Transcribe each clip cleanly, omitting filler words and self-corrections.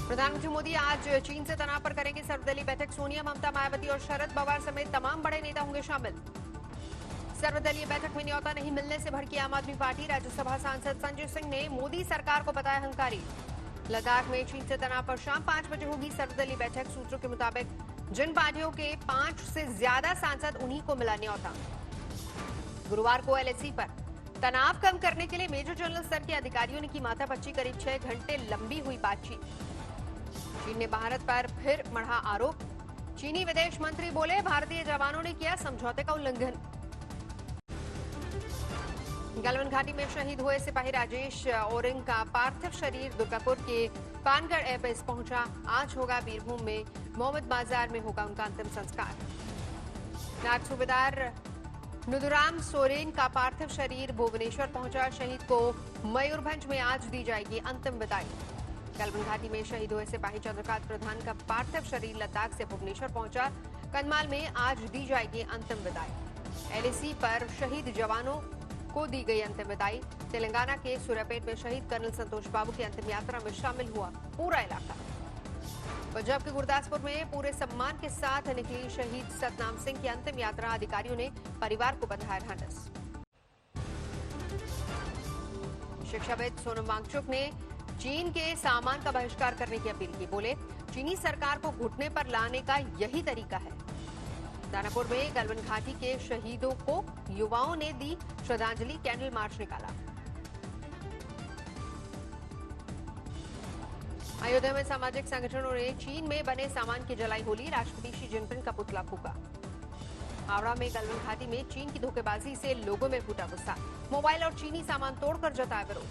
प्रधानमंत्री मोदी आज चीन से तनाव पर करेंगे सर्वदलीय बैठक। सोनिया, ममता, मायावती और शरद पवार समेत तमाम बड़े नेता होंगे शामिल। सर्वदलीय बैठक में न्योता नहीं मिलने से भड़की आम आदमी पार्टी। राज्यसभा सांसद संजय सिंह ने मोदी सरकार को बताया अहंकारी। लद्दाख में चीन से तनाव पर शाम 5 बजे होगी सर्वदलीय बैठक। सूत्रों के मुताबिक जिन पार्टियों के 5 से ज्यादा सांसद, उन्हीं को मिला न्योता। गुरुवार को एलएसी पर तनाव कम करने के लिए मेजर जनरल स्तर के अधिकारियों ने की माथापच्ची। करीब 6 घंटे लंबी हुई बातचीत। चीन ने भारत पर फिर मढ़ा आरोप। चीनी विदेश मंत्री बोले, भारतीय जवानों ने किया समझौते का उल्लंघन। गलवान घाटी में शहीद हुए सिपाही राजेश ओरिंग का पार्थिव शरीर दुर्गापुर के पानगढ़ एयरबेस पहुंचा। आज होगा बीरभूम में मोहम्मद बाजार में होगा उनका अंतिम संस्कार। नायब सूबेदार नुदुराम सोरेन का पार्थिव शरीर भुवनेश्वर पहुंचा। शहीद को मयूरभंज में आज दी जाएगी अंतिम विदाई। गलवान घाटी में शहीद हुए सिपाही चंद्रकांत प्रधान का पार्थिव शरीर लद्दाख से भुवनेश्वर पहुंचा। कन्माल में आज दी जाएगी अंतिम विदाई। एलएसी पर शहीद जवानों को दी गई अंतिम विदाई। तेलंगाना के सूर्यापेट में शहीद कर्नल संतोष बाबू की अंतिम यात्रा में शामिल हुआ पूरा इलाका। पंजाब के गुरदासपुर में पूरे सम्मान के साथ निकली शहीद सतनाम सिंह की अंतिम यात्रा। अधिकारियों ने परिवार को बधाया ढांढस। शिक्षाविद सोनम वांगचुक ने चीन के सामान का बहिष्कार करने की अपील की। बोले, चीनी सरकार को घुटने पर लाने का यही तरीका है। दानापुर में गलवान घाटी के शहीदों को युवाओं ने दी श्रद्धांजलि। कैंडल मार्च निकाला। अयोध्या में सामाजिक संगठनों ने चीन में बने सामान की जलाई होली। राष्ट्रपति शी जिनपिंग का पुतला फूका। हावड़ा में गलवान घाटी में चीन की धोखेबाजी से लोगों में फूटा गुस्सा। मोबाइल और चीनी सामान तोड़कर जताया विरोध।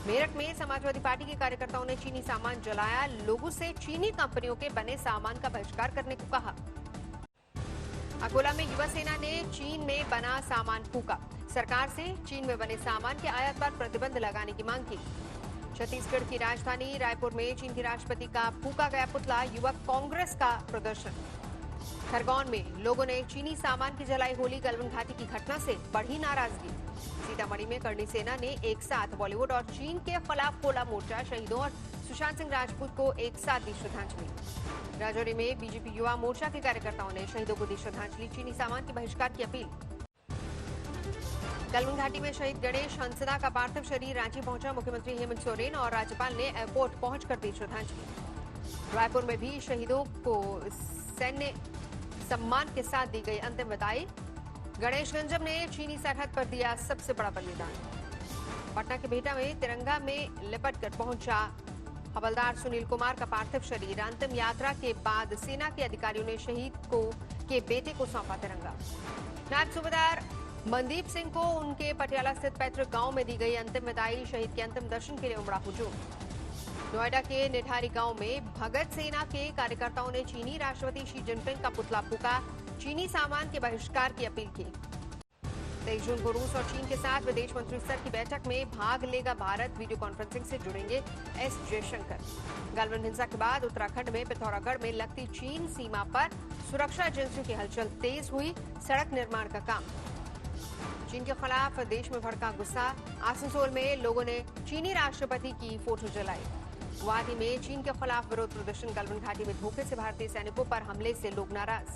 मेरठ में समाजवादी पार्टी के कार्यकर्ताओं ने चीनी सामान जलाया। लोगों से चीनी कंपनियों के बने सामान का बहिष्कार करने को कहा। अकोला में युवा सेना ने चीन में बना सामान फूका। सरकार से चीन में बने सामान के आयात पर प्रतिबंध लगाने की मांग की। छत्तीसगढ़ की राजधानी रायपुर में चीन के राष्ट्रपति का फूका गया पुतला। युवक कांग्रेस का प्रदर्शन। खरगोन में लोगों ने चीनी सामान की जलाई होली। गलवान घाटी की घटना से बढ़ी नाराजगी। सीतामढ़ी में करणी सेना ने एक साथ बॉलीवुड और चीन के खिलाफ खोला मोर्चा। शहीदों और सुशांत सिंह राजपूत को एक साथ दी श्रद्धांजलि। राजौरी में बीजेपी युवा मोर्चा के कार्यकर्ताओं ने शहीदों को दी श्रद्धांजलि। चीनी सामान के बहिष्कार की अपील। गलवान घाटी में शहीद गणेश हंसदा का पार्थिव शरीर रांची पहुंचा। मुख्यमंत्री हेमंत सोरेन और राज्यपाल ने एयरपोर्ट पहुंचकर दी श्रद्धांजलि। रायपुर में भी शहीदों को सैन्य सम्मान के साथ दी गई अंतिम विदाई। गणेश गंजम ने चीनी सरहद पर दिया सबसे बड़ा बलिदान। पटना के बिहटा में तिरंगा में लिपट कर पहुंचा हवलदार सुनील कुमार का पार्थिव शरीर। अंतिम यात्रा के बाद सेना के अधिकारियों ने शहीद के बेटे को सौंपा तिरंगा। नायब सूबेदार मनदीप सिंह को उनके पटियाला स्थित पैतृक गांव में दी गई अंतिम विदाई। शहीद के अंतिम दर्शन के लिए उमड़ा हुजूम। नोएडा के निठारी गांव में भगत सेना के कार्यकर्ताओं ने चीनी राष्ट्रपति शी जिनपिंग का पुतला फूका। चीनी सामान के बहिष्कार की अपील की। 23 जून को रूस और चीन के साथ विदेश मंत्री स्तर की बैठक में भाग लेगा भारत। वीडियो कॉन्फ्रेंसिंग से जुड़ेंगे एस जयशंकर। गलवान हिंसा के बाद उत्तराखंड में पिथौरागढ़ में लगती चीन सीमा पर सुरक्षा एजेंसियों की हलचल तेज हुई। सड़क निर्माण का काम। चीन के खिलाफ देश में भड़का गुस्सा। आसनसोल में लोगों ने चीनी राष्ट्रपति की फोटो जलाई। गुवाहाटी में चीन के खिलाफ विरोध प्रदर्शन। गलवान घाटी में धोखे से भारतीय सैनिकों पर हमले से लोग नाराज।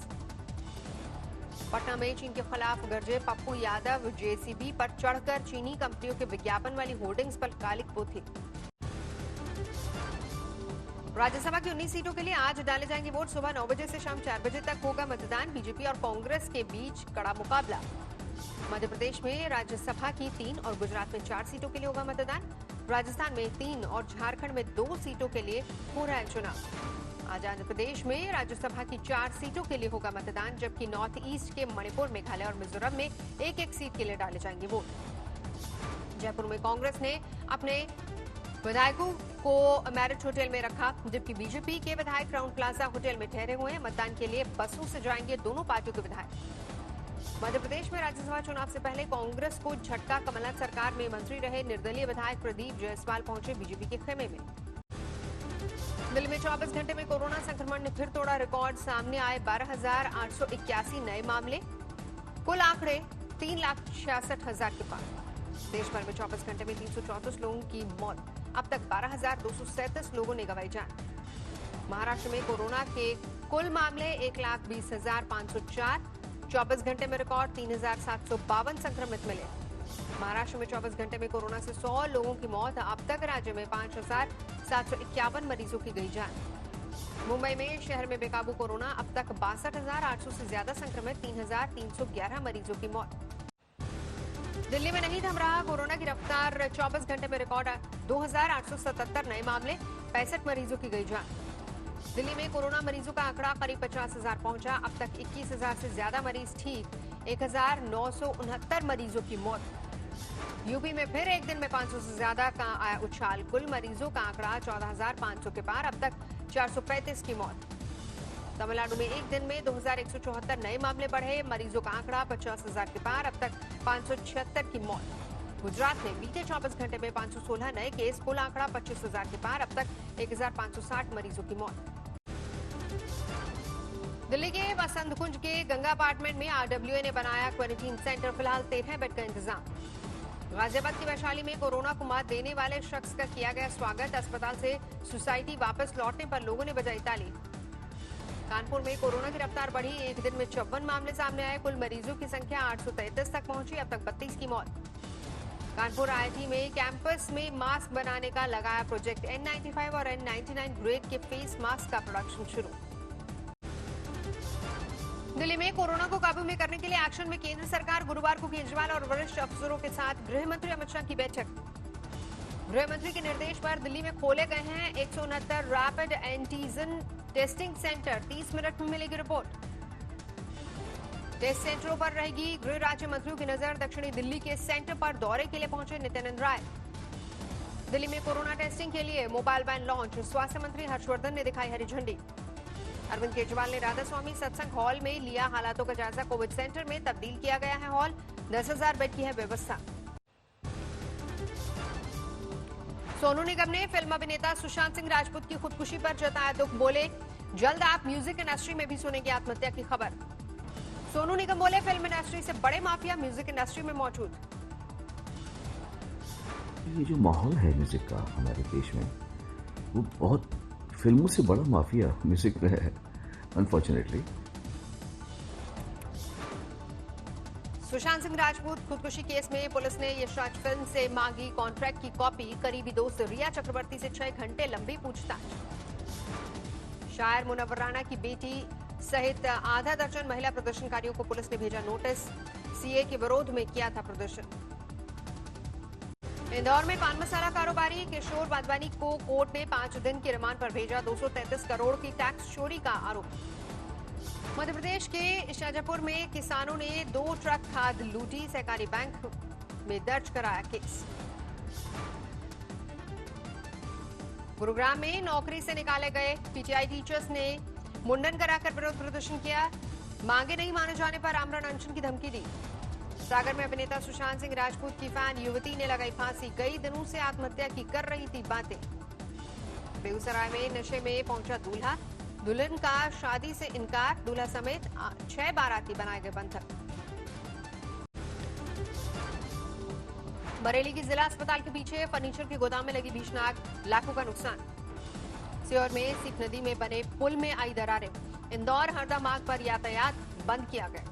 पटना में चीन के खिलाफ गरजे पप्पू यादव। जेसीबी पर चढ़कर चीनी कंपनियों के विज्ञापन वाली होर्डिंग्स पर कालिक पोथी। राज्यसभा की 19 सीटों के लिए आज डाले जाएंगे वोट। सुबह 9 बजे से शाम 4 बजे तक होगा मतदान। बीजेपी और कांग्रेस के बीच कड़ा मुकाबला। मध्य प्रदेश में राज्यसभा की 3 और गुजरात में 4 सीटों के लिए होगा मतदान। राजस्थान में 3 और झारखंड में 2 सीटों के लिए हो रहा है चुनाव। आज आंध्र प्रदेश में राज्यसभा की 4 सीटों के लिए होगा मतदान, जबकि नॉर्थ ईस्ट के मणिपुर, मेघालय और मिजोरम में 1-1 सीट के लिए डाले जाएंगे वोट। जयपुर में कांग्रेस ने अपने विधायकों को मैरिट होटल में रखा, जबकि बीजेपी के विधायक क्राउन प्लाजा होटल में ठहरे हुए हैं। मतदान के लिए बसों से जाएंगे दोनों पार्टियों के विधायक। मध्य प्रदेश में राज्यसभा चुनाव से पहले कांग्रेस को झटका। कमलनाथ सरकार में मंत्री रहे निर्दलीय विधायक प्रदीप जायसवाल पहुंचे बीजेपी के खेमे में। दिल्ली में 24 घंटे में कोरोना संक्रमण ने फिर तोड़ा रिकॉर्ड। सामने आए 12,881 नए मामले। कुल आंकड़े 3,66,000 के पार। देश भर में 24 घंटे में 334 लोगों की मौत। अब तक 12,237 लोगों ने गंवाई जान। महाराष्ट्र में कोरोना के कुल मामले 1,20,504, 24 घंटे में रिकॉर्ड 3,752 संक्रमित मिले। महाराष्ट्र में 24 घंटे में कोरोना से 100 लोगों की मौत। अब तक राज्य में 5,751 मरीजों की गई जान। मुंबई में शहर में बेकाबू कोरोना, अब तक 62,800 से ज्यादा संक्रमित, 3,311 मरीजों की मौत। दिल्ली में नहीं थम रहा कोरोना की रफ्तार, 24 घंटे में रिकॉर्ड 2,877 नए मामले, 65 मरीजों की गई जान। दिल्ली में कोरोना मरीजों का आंकड़ा करीब 50,000 पहुंचा। अब तक 21,000 से ज्यादा मरीज ठीक, 1,969 मरीजों की मौत। यूपी में फिर एक दिन में 500 से ज्यादा का आया उछाल, कुल मरीजों का आंकड़ा 14,500 के पार, अब तक 435 की मौत। तमिलनाडु में एक दिन में 2,174 नए मामले बढ़े, मरीजों का आंकड़ा 50,000 के पार, अब तक 576 की मौत। गुजरात में बीते 24 घंटे में 516 नए केस, कुल आंकड़ा 25,000 के पार, अब तक 1,560 मरीजों की मौत। दिल्ली के बसंत कुंज के गंगा अपार्टमेंट में आरडब्ल्यूए ने बनाया क्वारंटीन सेंटर, फिलहाल 13 बेड का इंतजाम। गाजियाबाद की वैशाली में कोरोना को मात देने वाले शख्स का किया गया स्वागत, अस्पताल से सोसाइटी वापस लौटने पर लोगों ने बजाई ताली। कानपुर में कोरोना की रफ्तार बढ़ी, एक दिन में 54 मामले सामने आए, कुल मरीजों की संख्या 833 तक पहुंची, अब तक 32 की मौत। कानपुर आईआईटी में कैंपस में मास्क बनाने का लगाया प्रोजेक्ट, N95 और N99 ग्रेड के फेस मास्क का प्रोडक्शन शुरू। दिल्ली में कोरोना को काबू में करने के लिए एक्शन में केंद्र सरकार, गुरुवार को केजरीवाल और वरिष्ठ अफसरों के साथ गृह मंत्री अमित शाह की बैठक। गृह मंत्री के निर्देश पर दिल्ली में खोले गए हैं 169 rapid antigen testing centre, 30 minute में मिलेगी रिपोर्ट। टेस्ट सेंटरों पर रहेगी गृह राज्य मंत्रियों की नजर, दक्षिणी दिल्ली के सेंटर पर दौरे के लिए पहुंचे नित्यानंद राय। दिल्ली में कोरोना टेस्टिंग के लिए मोबाइल वैन लॉन्च, स्वास्थ्य मंत्री हर्षवर्धन ने दिखाई हरी झंडी। अरविंद केजरीवाल ने राधा स्वामी सत्संग हॉल में लिया हालातों का जायजा, कोविड सेंटर में तब्दील किया गया है हॉल, 10,000 बेड की है व्यवस्था। सोनू निगम ने फिल्म अभिनेता सुशांत सिंह राजपूत की खुदकुशी पर जताया दुख, बोले जल्द आप म्यूजिक इंडस्ट्री में भी सुनेंगे आत्महत्या की खबर। सोनू निगम बोले फिल्म इंडस्ट्री से बड़े माफिया म्यूजिक इंडस्ट्री में मौजूद। ये जो माहौल है म्यूजिक का हमारे देश में, वो बहुत फिल्मों से बड़ा माफिया म्यूजिक में है, अनफॉर्चुनेटली। सुशांत सिंह राजपूत खुदकुशी केस में पुलिस ने यशराज फिल्म से मांगी कॉन्ट्रैक्ट की कॉपी, करीबी दोस्त रिया चक्रवर्ती से 6 घंटे लंबी पूछताछ। शायर मुनव्वर राणा की बेटी सहित आधा दर्जन महिला प्रदर्शनकारियों को पुलिस ने भेजा नोटिस, सीए के विरोध में किया था प्रदर्शन। इंदौर में पान मसाला कारोबारी किशोर वाधवानी को कोर्ट ने 5 दिन के रिमांड पर भेजा, 233 करोड़ की टैक्स चोरी का आरोप। मध्य प्रदेश के शाजापुर में किसानों ने 2 ट्रक खाद लूटी, सहकारी बैंक में दर्ज कराया केस। गुरुग्राम में नौकरी से निकाले गए पीटीआई टीचर्स ने मुंडन कराकर विरोध प्रदर्शन किया, मांगे नहीं माने जाने पर आमरण अनशन की धमकी दी। सागर में अभिनेता सुशांत सिंह राजपूत की फैन युवती ने लगाई फांसी, कई दिनों से आत्महत्या की कर रही थी बातें। बेगूसराय में नशे में पहुंचा दूल्हा, दुल्हन का शादी से इनकार, दूल्हा समेत 6 बाराती बनाए गए बंधक। बरेली के जिला अस्पताल के पीछे फर्नीचर के गोदाम में लगी भीषण आग, लाखों का नुकसान। सीहोर में सीप नदी में बने पुल में आई दरारें, इंदौर हरदा मार्ग पर यातायात बंद किया गया।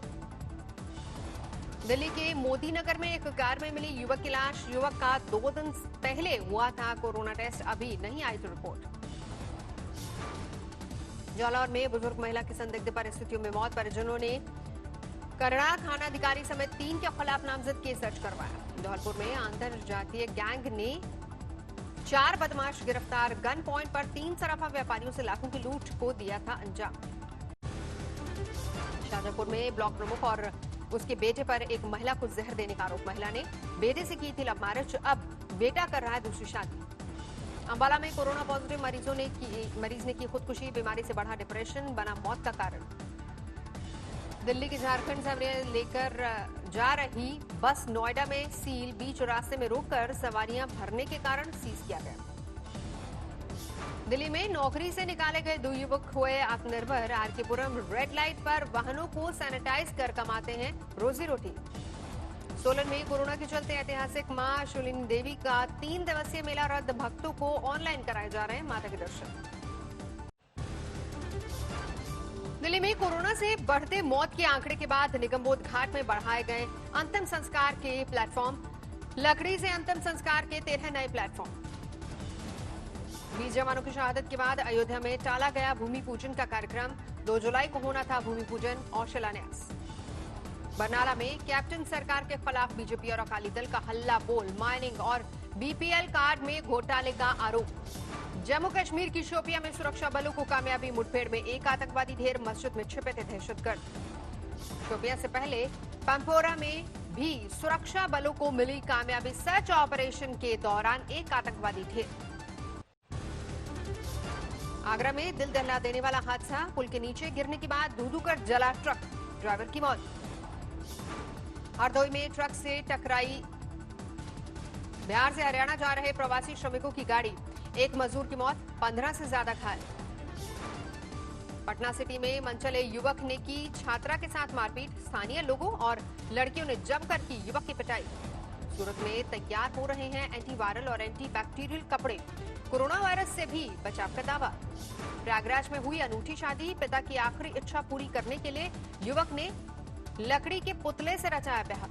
दिल्ली के मोदी नगर में एक कार में मिली युवक की लाश, युवक का 2 दिन पहले हुआ था कोरोना टेस्ट, अभी नहीं आई तो रिपोर्ट। जालौर में बुजुर्ग महिला की संदिग्ध परिस्थितियों में मौत, परिजनों ने करड़ा थानाधिकारी समेत 3 के खिलाफ नामजद केस दर्ज करवाया। धौलपुर में अंतरजातीय गैंग ने 4 बदमाश गिरफ्तार, गन पॉइंट पर 3 सराफा व्यापारियों से लाखों की लूट को दिया था अंजाम। शाजापुर में ब्लॉक प्रमुख और उसके बेटे पर एक महिला को जहर देने का आरोप, महिला ने बेटे से की थी लव मैरिज, अब बेटा कर रहा है दूसरी शादी। अंबाला में कोरोना पॉजिटिव मरीज ने की खुदकुशी, बीमारी से बढ़ा डिप्रेशन, बना मौत का कारण। दिल्ली के झारखंड से लेकर जा रही बस नोएडा में सील, बीच रास्ते में रोककर सवारियां भरने के कारण सीज किया गया। दिल्ली में नौकरी से निकाले गए 2 युवक हुए आत्मनिर्भर, आरकेपुरम रेड लाइट पर वाहनों को सैनिटाइज कर कमाते हैं रोजी रोटी। सोलन में कोरोना के चलते ऐतिहासिक मां शूलिनी देवी का 3 दिवसीय मेला रद्द। भक्तों को ऑनलाइन कराए जा रहे हैं माता के दर्शन। दिल्ली में कोरोना से बढ़ते मौत के आंकड़े के बाद निगमबोध घाट में बढ़ाए गए अंतिम संस्कार के प्लेटफॉर्म। लकड़ी से अंतिम संस्कार के 13 नए प्लेटफॉर्म। 20 जवानों की शहादत के बाद अयोध्या में टाला गया भूमि पूजन का कार्यक्रम। 2 जुलाई को होना था भूमि पूजन और शिलान्यास। बरनाला में कैप्टन सरकार के खिलाफ बीजेपी और अकाली दल का हल्ला बोल। माइनिंग और बीपीएल कार्ड में घोटाले का आरोप। जम्मू कश्मीर की शोपियां में सुरक्षा बलों को कामयाबी। मुठभेड़ में एक आतंकवादी ढेर। मस्जिद में छिपे थे दहशतगर्द। शोपियां से पहले पंपोरा में भी सुरक्षा बलों को मिली कामयाबी। सर्च ऑपरेशन के दौरान एक आतंकवादी ढेर। आगरा में दिल दहला देने वाला हादसा। पुल के नीचे गिरने के बाद धू-धू कर जला ट्रक। ड्राइवर की मौत। हरदोई में ट्रक से टकराई बिहार से हरियाणा जा रहे प्रवासी श्रमिकों की गाड़ी। एक मजदूर की मौत, 15 से ज्यादा घायल। पटना सिटी में मनचले युवक ने की छात्रा के साथ मारपीट। स्थानीय लोगों और लड़कियों ने जमकर की युवक की पिटाई। सूरत में तैयार हो रहे हैं एंटीवायरल और एंटी बैक्टीरियल कपड़े। कोरोना वायरस से भी बचाव का दावा। प्रयागराज में हुई अनूठी शादी। पिता की आखिरी इच्छा पूरी करने के लिए युवक ने लकड़ी के पुतले से रचाया ब्याह।